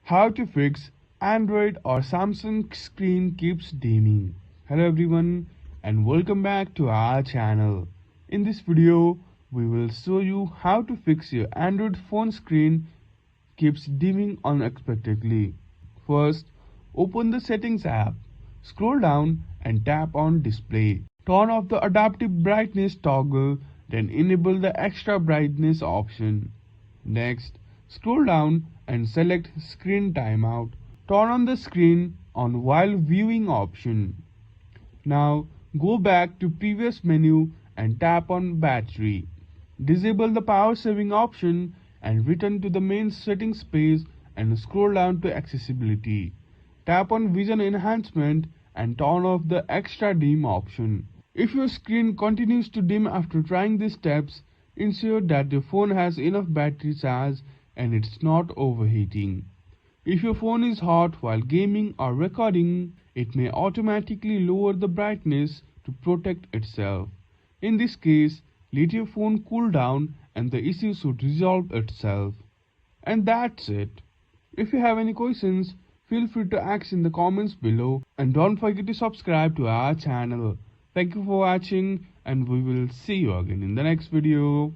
How to fix Android or Samsung screen keeps dimming. Hello everyone and welcome back to our channel. In this video, we will show you how to fix your Android phone screen keeps dimming unexpectedly. First, open the settings app, scroll down and tap on display. Turn off the adaptive brightness toggle, then enable the extra brightness option. Next, scroll down and select screen timeout. Turn on the screen on while viewing option. Now go back to previous menu and tap on battery. Disable the power saving option and return to the main settings page and scroll down to accessibility. Tap on vision enhancement and turn off the extra dim option. If your screen continues to dim after trying these steps, ensure that your phone has enough battery charge and it's not overheating. If your phone is hot while gaming or recording, it may automatically lower the brightness to protect itself. In this case, let your phone cool down and the issue should resolve itself. And that's it. If you have any questions, feel free to ask in the comments below and don't forget to subscribe to our channel. Thank you for watching and we will see you again in the next video.